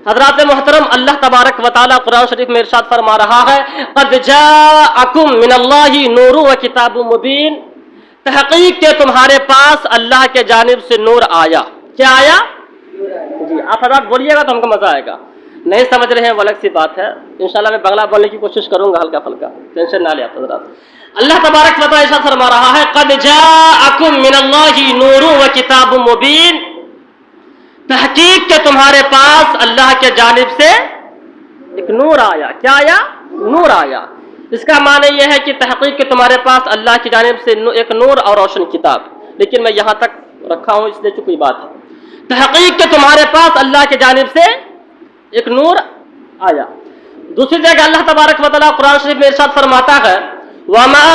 حضرات محترم، اللہ تبارک و تعالیٰ قرآن شریف میں ارشاد فرما رہا ہے قد جاءکم من اللہ نور و کتاب مبین، تحقیق کہ تمہارے پاس اللہ کے جانب سے نور آیا۔ کیا آیا؟ جی آپ حضرات بولیے گا تو ہم کو مزہ آئے گا، نہیں سمجھ رہے ہیں وہ الگ سی بات ہے، انشاءاللہ میں بنگلہ بولنے کی کوشش کروں گا ہلکا پھلکا، ٹینشن نہ لیں آپ حضرات۔ اللہ تبارک و تعالیٰ ارشاد فرما رہا ہے قد جاءکم من اللہ نور و کتاب مبین، تحقیق کہ تمہارے پاس اللہ کے جانب سے ایک نور آیا۔ کیا آیا؟ نور آیا۔ اس کا معنی یہ ہے کہ تحقیق کہ تمہارے پاس اللہ کی جانب سے ایک نور اور روشن کتاب، لیکن میں یہاں تک رکھا ہوں اس لیے کہ کوئی بات ہے۔ تحقیق کہ تمہارے پاس اللہ کی جانب سے ایک نور آیا۔ دوسری جگہ اللہ تبارک و تعالیٰ قرآن شریف میں ارشاد فرماتا ہے وَمَا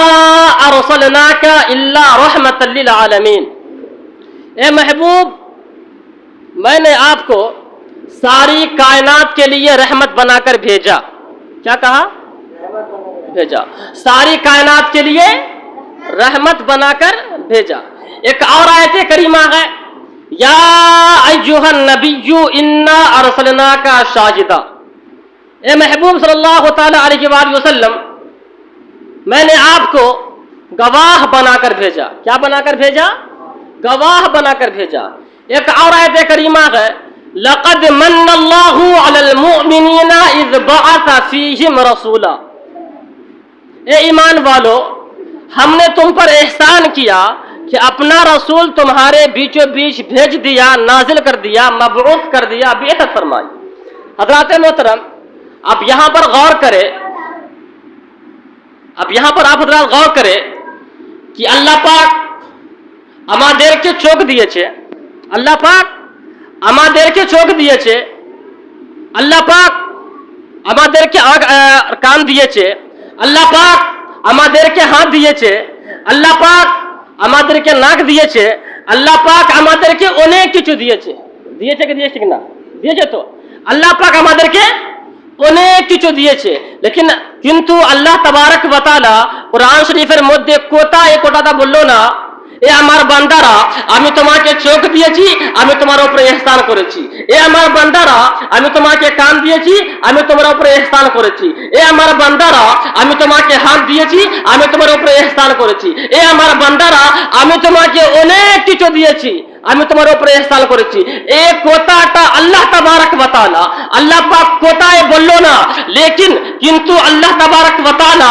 أَرْسَلْنَاكَ إِلَّا رَحْمَةً لِّلْعَالَمِينَ، اے محبوب میں نے آپ کو ساری کائنات کے لیے رحمت بنا کر بھیجا۔ کیا کہا؟ بھیجا، ساری کائنات کے لیے رحمت بنا کر بھیجا۔ ایک اور آیت کریمہ ہے یا ایھا النبی انا ارسلناک شاہدا، اے محبوب صلی اللہ تعالی علیہ وآلہ وسلم میں نے آپ کو گواہ بنا کر بھیجا۔ کیا بنا کر بھیجا؟ گواہ بنا کر بھیجا۔ ایک اور آیت کریمہ ہے لقد من اللہ علی المؤمنین اذ بعث فیہم رسولا، اے ایمان والو ہم نے تم پر احسان کیا کہ اپنا رسول تمہارے بیچوں بیچ بھیج دیا، نازل کر دیا، مبعوث کر دیا، بعثت فرمائی۔ حضرات محترم اب یہاں پر غور کرے، اب یہاں پر آپ حضرات غور کرے کہ اللہ پاک আমাদেরকে চোখ দিয়েছে, আল্লাহ পাক আমাদেরকে চোখ দিয়েছে, আল্লাহ পাক আমাদেরকে কান দিয়েছে, আল্লাহ পাক আমাদেরকে হাত দিয়েছে, আল্লাহ পাক আমাদেরকে নাক দিয়েছে, আল্লাহ পাক আমাদেরকে অনেক কিছু দিয়েছে। দিয়েছে কি দিয়েছে কিনা? দিয়েছে তো। আল্লাহ পাক আমাদেরকে অনেক কিছু দিয়েছে, লেকিন কিন্তু আল্লাহ তাবারক ওয়া তাআলা কোরআন শরীফের মধ্যে কোথায় কথাটা বললো না এ আমার বান্দারা আমি তোমাকে চোখ দিয়েছি, আমি তোমার উপরে ইহসান করেছি। এ আমার বান্দারা আমি তোমাকে কান দিয়েছি, আমি তোমার উপরে ইহসান করেছি। এ আমার বান্দারা আমি তোমাকে হাত দিয়েছি, আমি তোমার উপরে ইহসান করেছি। এ আমার বান্দারা আমি তোমাকে অনেক কিছু দিয়েছি, আমি তোমার উপরে ইহসান করেছি। এই কথাটা আল্লাহ তাবারক ওয়া তাআলা আল্লাহ পাক কোথায় বললো না, লেকিন কিন্তু আল্লাহ তাবারক ওয়া তাআলা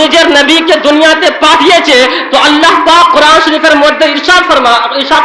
নিজের নবীকে দুনিয়াতে পাঠিয়েছে তো আল্লাহ পাক কোরআন শরীফের মধ্যে ইরশাদ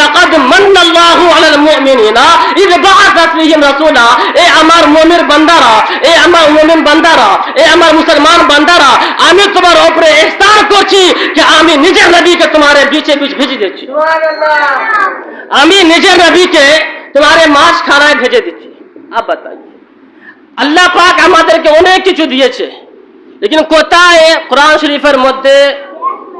লাকাদ মান্নাল্লাহু আলাল মুমিনিনা ইয বাআসা ফীহিম রাসূলা, এ আমার মুমিন বান্দারা, এ আমার মুমিন বান্দারা, এ আমার মুসলমান বান্দারা আমি তোমার উপরে ইহসান করছি যে আমি নিজের নবীকে তোমার বিচে বিচ ভেজে দিয়েছি। আমি নিজের নবীকে তোমার মাঝখানায় ভেজে দিচ্ছি। আপ বাতাইয়ে আল্লাহ পাক আমাদেরকে অনেক কিছু দিয়েছে, লেকিন কোথায় কোরআন শরীফের মধ্যে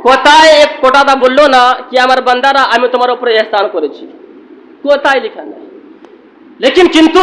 কোথায় এক কথাটা বললো না কি আমার বান্দারা আমি তোমার উপরে ইহসান করেছি? কোথায় লেখা নেই। লেকিন কিন্তু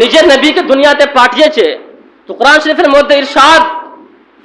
নিজের নবীকে দুনিয়াতে পাঠিয়েছে তো কোরআন শরীফের মধ্যে ইরশাদ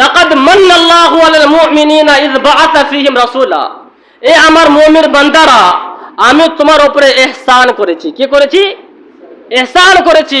লাকাদ মান্নাল্লাহু আলাল মুমিনিনা ইয বাআসা ফীহিম রাসূলা, এ আমার মুমিন বান্দারা আমি তোমার উপরে ইহসান করেছি। কি করেছি? ইহসান করেছি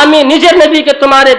আমি নিজের নবীকে তোমার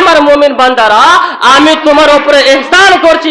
আমার মুমিন বান্দারা আমি তোমার উপরে ইহসান করছি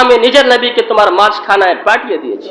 আমি নিজের নবীকে তোমার মাঝখানায় পাঠিয়ে দিয়েছি।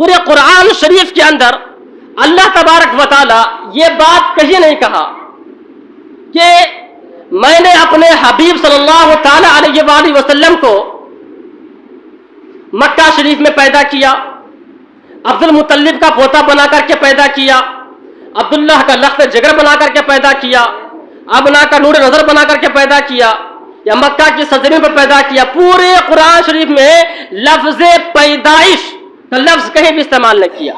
پورے قرآن شریف کے اندر اللہ تبارک و تعالی یہ بات کہیں نہیں کہا کہ میں نے اپنے حبیب صلی اللہ تعالی علیہ وآلہ وسلم کو مکہ شریف میں پیدا کیا، عبد المطلب کا پوتا بنا کر کے پیدا کیا، عبداللہ کا لخت جگر بنا کر کے پیدا کیا، ابنا کا نور نظر بنا کر کے پیدا کیا، یا مکہ کی سرزمین پر پیدا کیا۔ پورے قرآن شریف میں لفظ پیدائش کا لفظ کہیں بھی استعمال نہیں کیا۔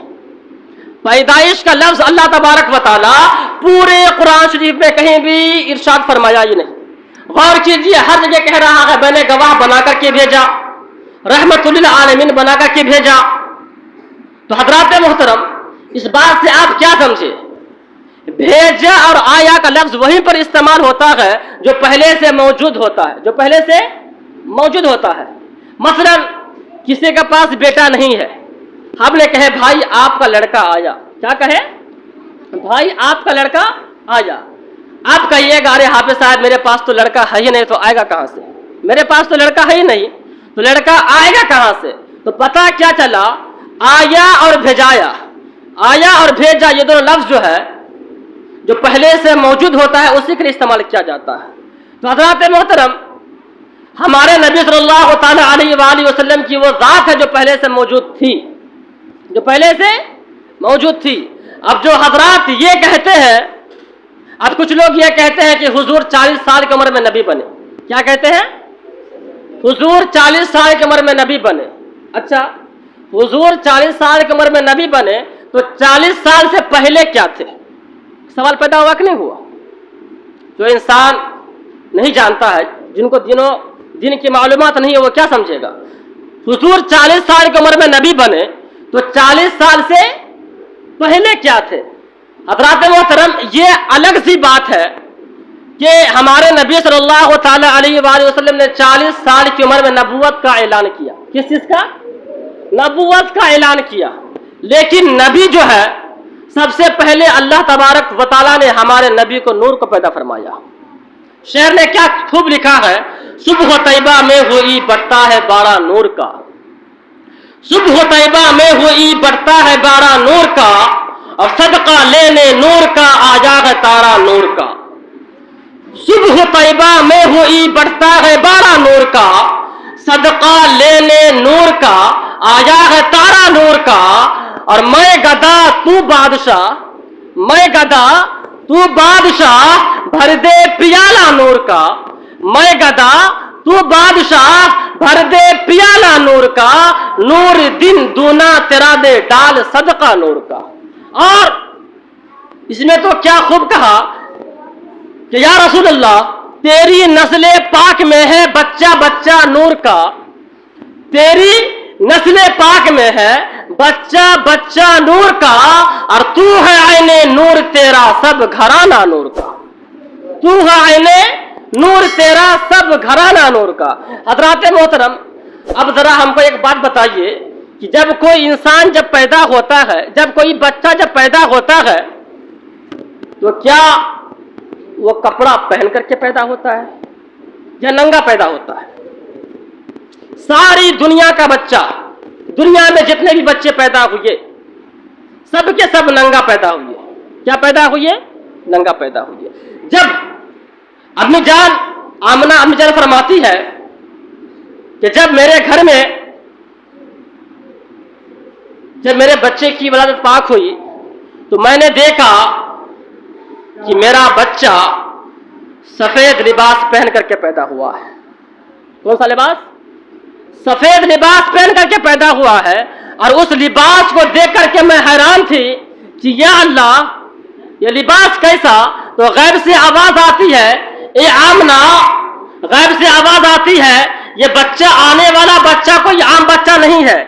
پیدائش کا لفظ اللہ تبارک و تعالی پورے قرآن شریف میں کہیں بھی ارشاد فرمایا ہی نہیں۔ غور کیجیے، ہر جگہ کہہ رہا ہے میں نے گواہ بنا کر کے بھیجا، رحمت للعالمین بنا کر کے بھیجا۔ تو حضرات محترم، اس بات سے آپ کیا سمجھے؟ بھیجا اور آیا کا لفظ وہیں پر استعمال ہوتا ہے جو پہلے سے موجود ہوتا ہے، جو پہلے سے موجود ہوتا ہے۔ مثلا کسی کے پاس بیٹا نہیں ہے، ہم نے کہے بھائی آپ کا لڑکا آیا، کیا کہے؟ بھائی آپ کا لڑکا آیا۔ آپ کہیے گا ارے حافظ صاحب میرے پاس تو لڑکا ہے ہی نہیں، تو آئے گا کہاں سے؟ میرے پاس تو لڑکا ہے ہی نہیں، تو لڑکا آئے گا کہاں سے؟ تو پتہ کیا چلا؟ آیا اور بھیجایا، آیا اور بھیجا یہ دونوں لفظ جو ہے جو پہلے سے موجود ہوتا ہے اسی کے لیے استعمال کیا جاتا ہے۔ تو حضرات محترم، ہمارے نبی صلی اللہ تعالی علیہ وآلہ وسلم کی وہ ذات ہے جو پہلے سے موجود تھی، جو پہلے سے موجود تھی۔ اب جو حضرات یہ کہتے ہیں، اب کچھ لوگ یہ کہتے ہیں کہ حضور 40 سال کی عمر میں نبی بنے۔ کیا کہتے ہیں؟ حضور 40 سال کی عمر میں نبی بنے۔ اچھا، حضور 40 سال کی عمر میں نبی بنے تو 40 سال سے پہلے کیا تھے؟ سوال پیدا ہوا کہ نہیں ہوا؟ جو انسان نہیں جانتا ہے، جن کو دین کی معلومات نہیں ہے، وہ کیا سمجھے گا؟ حضور 40 سال کی عمر میں نبی بنے تو 40 سال سے پہلے کیا تھے؟ حضرات محترم، یہ الگ سی بات ہے کہ ہمارے نبی صلی اللہ تعالی علیہ وآلہ وسلم نے 40 سال کی عمر میں نبوت کا اعلان کیا۔ کس چیز کا؟ نبوت کا اعلان کیا۔ لیکن نبی جو ہے، سب سے پہلے اللہ تبارک و تعالیٰ نے ہمارے نبی کو نور کو پیدا فرمایا۔ شعر نے کیا خوب لکھا ہے، صبح طیبہ میں ہوئی بڑھتا ہے بارہ نور کا، صبح طیبہ میں ہوئی بڑھتا ہے بارہ نور کا، اور صدقہ لینے نور کا آیا ہے تارا نور کا۔ صبح طیبہ میں ہوئی بڑھتا ہے بارہ نور کا، صدقہ لینے نور کا آیا ہے تارا نور کا، اور میں گدا تو بادشاہ، میں گدا تو بادشاہ بھر دے پیالہ نور کا، میں گدا تو بادشاہ بھر دے پیالہ نور کا، نور دن دونا تیرا دے ڈال صدقہ نور کا۔ اور اس میں تو کیا خوب کہا کہ یا رسول اللہ تیری نسل پاک میں ہے بچہ بچہ نور کا، تیری نسل پاک میں ہے بچہ بچہ نور کا، اور تو ہے عین نور تیرا سب گھرانہ نور کا، تو ہے عین نور تیرا سب گھرانہ نور کا۔ حضرات محترم، اب ذرا ہم کو ایک بات بتائیے کہ جب کوئی انسان جب پیدا ہوتا ہے، جب کوئی بچہ جب پیدا ہوتا ہے تو کیا وہ کپڑا پہن کر کے پیدا ہوتا ہے یا ننگا پیدا ہوتا ہے؟ ساری دنیا کا بچہ، دنیا میں جتنے بھی بچے پیدا ہوئے سب کے سب ننگا پیدا ہوئے۔ کیا پیدا ہوئے؟ ننگا پیدا ہوئے۔ جب امی جان آمنہ امی جان فرماتی ہے کہ جب میرے گھر میں جب میرے بچے کی ولادت پاک ہوئی تو میں نے دیکھا کہ میرا بچہ سفید لباس پہن کر کے پیدا ہوا ہے۔ کون سا لباس؟ سفید لباس پہن کر کے پیدا ہوا ہے، اور اس لباس کو دیکھ کر کے میں حیران تھی کہ یا اللہ یہ لباس کیسا؟ تو غیب سے آواز آتی ہے، اے آمنہ، غیب سے آواز آتی ہے یہ بچہ آنے والا بچہ کوئی عام بچہ نہیں ہے،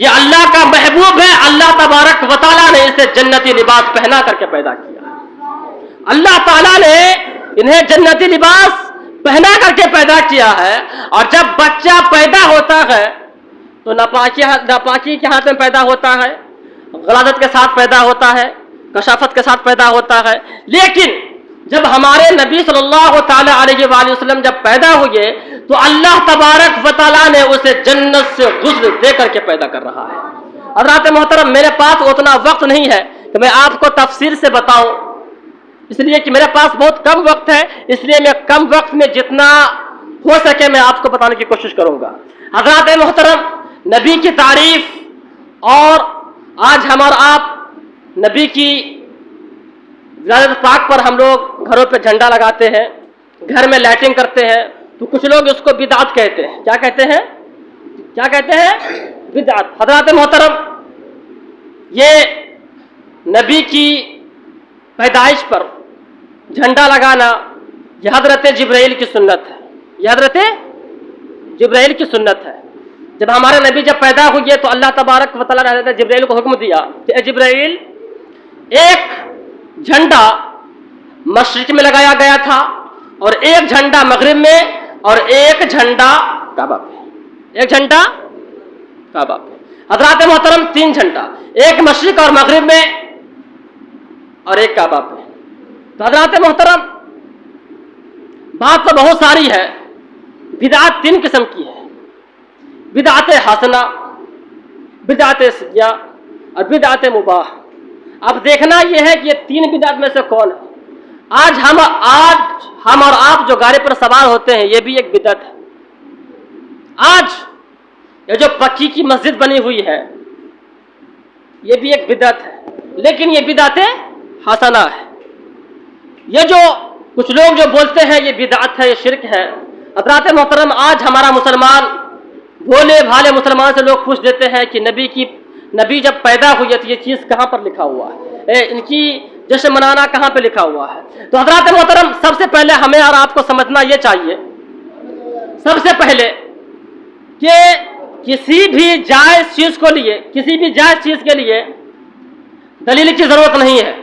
یہ اللہ کا محبوب ہے، اللہ تبارک و تعالیٰ نے اسے جنتی لباس پہنا کر کے پیدا کیا۔ اللہ تعالیٰ نے انہیں جنتی لباس پہنا کر کے پیدا کیا ہے، اور جب بچہ پیدا ہوتا ہے تو ناپاکی کے ہاتھ میں پیدا ہوتا ہے، غلاظت کے ساتھ پیدا ہوتا ہے، کشافت کے ساتھ پیدا ہوتا ہے۔ لیکن جب ہمارے نبی صلی اللہ تعالی علیہ وآلہ وسلم جب پیدا ہوئے تو اللہ تبارک و تعالیٰ نے اسے جنت سے غسل دے کر کے پیدا کر رہا ہے۔ حضرات محترم میرے پاس اتنا وقت نہیں ہے کہ میں آپ کو تفصیل سے بتاؤں، اس لیے کہ میرے پاس بہت کم وقت ہے، اس لیے میں کم وقت میں جتنا ہو سکے میں آپ کو بتانے کی کوشش کروں گا۔ حضرات محترم، نبی کی تعریف، اور آج ہم اور آپ نبی کی ولادت پاک پر ہم لوگ گھروں پہ جھنڈا لگاتے ہیں، گھر میں لائٹنگ کرتے ہیں، تو کچھ لوگ اس کو بدعت کہتے ہیں۔ کیا کہتے ہیں؟ کیا کہتے ہیں؟ بدعت۔ حضرات محترم، یہ نبی کی پیدائش پر جھنڈا لگانا یہ حضرت جبرائیل کی سنت ہے، یہ حضرت جبرائیل کی سنت ہے۔ جب ہمارے نبی جب پیدا ہوئے تو اللہ تبارک و تعالیٰ نے حضرت جبرائیل کو حکم دیا کہ اے جبرائیل، ایک جھنڈا مشرق میں لگایا گیا تھا اور ایک جھنڈا مغرب میں اور ایک جھنڈا کعبہ پہ، ایک جھنڈا کعبہ پہ۔ حضرات محترم، 3 جھنڈا، ایک مشرق اور مغرب میں اور ایک کعبہ پہ۔ تو حضرات محترم، بات تو بہت ساری ہے، بدعت 3 قسم کی ہے، بدعت حسنہ، بدعت سیئہ اور بدعت مباح۔ اب دیکھنا یہ ہے کہ یہ 3 بدعت میں سے کون ہے۔ آج ہم اور آپ جو گاڑی پر سوار ہوتے ہیں یہ بھی ایک بدعت ہے۔ آج یہ جو پکی کی مسجد بنی ہوئی ہے یہ بھی ایک بدعت ہے، لیکن یہ بدعت حسنہ ہے۔ یہ جو کچھ لوگ جو بولتے ہیں یہ بدعت ہے، یہ شرک ہے، حضرات محترم آج ہمارا مسلمان، بھولے بھالے مسلمان سے لوگ پوچھ دیتے ہیں کہ نبی جب پیدا ہوئی تو یہ چیز کہاں پر لکھا ہوا ہے، ان کی جشن منانا کہاں پہ لکھا ہوا ہے؟ تو حضرات محترم، سب سے پہلے ہمیں اور آپ کو سمجھنا یہ چاہیے، سب سے پہلے کہ کسی بھی جائز چیز کے لیے دلیل کی ضرورت نہیں ہے،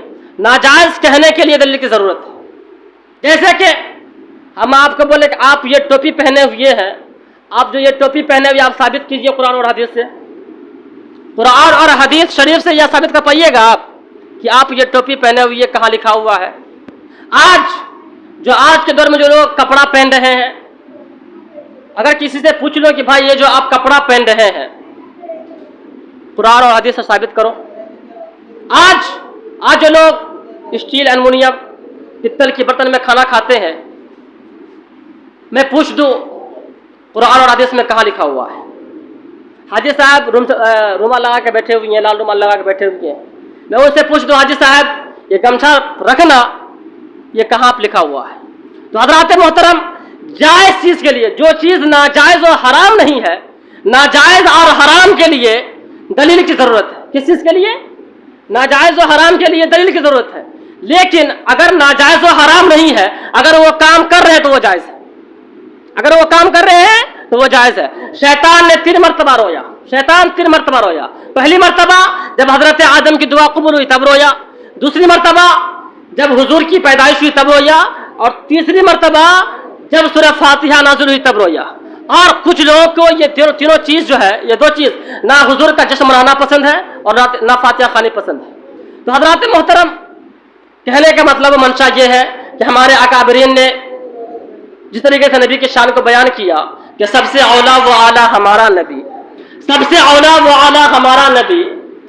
ناجائز کہنے کے لیے دلیل کی ضرورت ہے۔ جیسے کہ ہم آپ کو بولے کہ آپ یہ ٹوپی پہنے ہوئے ہیں، آپ جو یہ ٹوپی پہنے ہوئے آپ ثابت کیجئے قرآن اور حدیث سے، قرآن اور حدیث شریف سے یہ ثابت کر پائیے گا آپ کہ آپ یہ ٹوپی پہنے ہوئے کہاں لکھا ہوا ہے؟ آج کے دور میں جو لوگ کپڑا پہن رہے ہیں، اگر کسی سے پوچھ لو کہ بھائی یہ جو آپ کپڑا پہن رہے ہیں قرآن اور حدیث سے ثابت کرو، آج جو لوگ اسٹیل، ایلومینیم، پتل کے برتن میں کھانا کھاتے ہیں، میں پوچھ دوں قرآن اور حدیث میں کہاں لکھا ہوا ہے؟ حاجی صاحب رومال لگا کے بیٹھے ہوئے ہیں، لال رومال لگا کے بیٹھے ہوئے ہیں، میں ان سے پوچھ دوں حاجی صاحب یہ گمچھا رکھنا یہ کہاں پہ لکھا ہوا ہے؟ تو حضرات محترم، جائز چیز کے لیے، جو چیز ناجائز اور حرام نہیں ہے، ناجائز اور حرام کے لیے دلیل کی ضرورت ہے۔ کس چیز کے لیے؟ ناجائز و حرام کے لیے دلیل کی ضرورت ہے، لیکن اگر ناجائز و حرام نہیں ہے، اگر وہ کام کر رہے ہیں تو وہ جائز ہے، اگر وہ کام کر رہے ہیں تو وہ جائز ہے۔ شیطان نے 3 مرتبہ رویا، شیطان 3 مرتبہ رویا۔ پہلی مرتبہ جب حضرت آدم کی دعا قبول ہوئی تب رویا، دوسری مرتبہ جب حضور کی پیدائش ہوئی تب رویا، اور تیسری مرتبہ جب سورہ فاتحہ نازل ہوئی تب رویا۔ اور کچھ لوگوں کو یہ تینوں چیز جو ہے، یہ 2 چیز، نہ حضور کا جشن منانا پسند ہے اور نہ فاتحہ خوانی پسند ہے۔ تو حضرات محترم، کہنے کا مطلب منشا یہ ہے کہ ہمارے اکابرین نے جس طریقے سے نبی کی شان کو بیان کیا کہ سب سے اولا و اعلیٰ ہمارا نبی، سب سے اولا و اعلیٰ ہمارا نبی،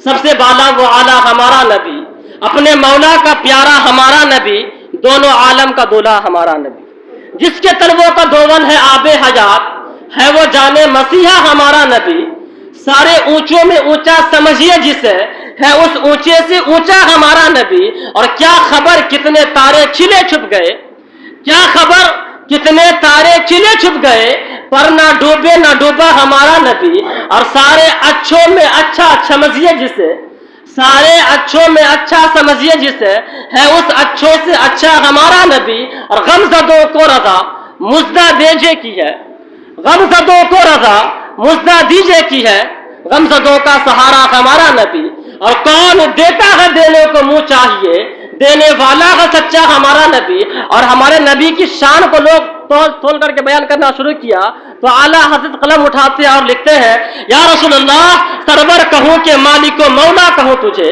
سب سے بالا و اعلیٰ ہمارا نبی، اپنے مولا کا پیارا ہمارا نبی، دونوں عالم کا دولا ہمارا نبی، جس کے طلبوں کا دون ہے آب حیات، ہے وہ جانے مسیحا ہمارا نبی، سارے اونچوں میں اونچا سمجھیے جسے، ہے اس اونچے سے اونچا ہمارا نبی، اور کیا خبر کتنے تارے کھلے چھپ گئے، کیا خبر کتنے تارے کھلے چھپ گئے، پر نہ ڈوبے نہ ڈوبا ہمارا نبی، اور سارے اچھوں میں اچھا سمجھیے جسے، سارے اچھوں میں اچھا سمجھیے جسے، ہے اس اچھوں سے اچھا ہمارا نبی، اور غمزدوں کو رضا مزدہ دیجے کی ہے، غمزدوں کو رضا مزدہ دیجے کی ہے، غمزدوں کا سہارا ہمارا نبی، اور کون دیتا ہے دینے کو منہ چاہیے، دینے والا ہے سچا ہمارا نبی۔ اور ہمارے نبی کی شان کو لوگ تول کر کے بیان کرنا شروع کیا تو اعلیٰ حضرت قلم اٹھاتے ہیں اور لکھتے ہیں، یا رسول اللہ، سرور کہوں کہ مالک و مولا کہوں تجھے،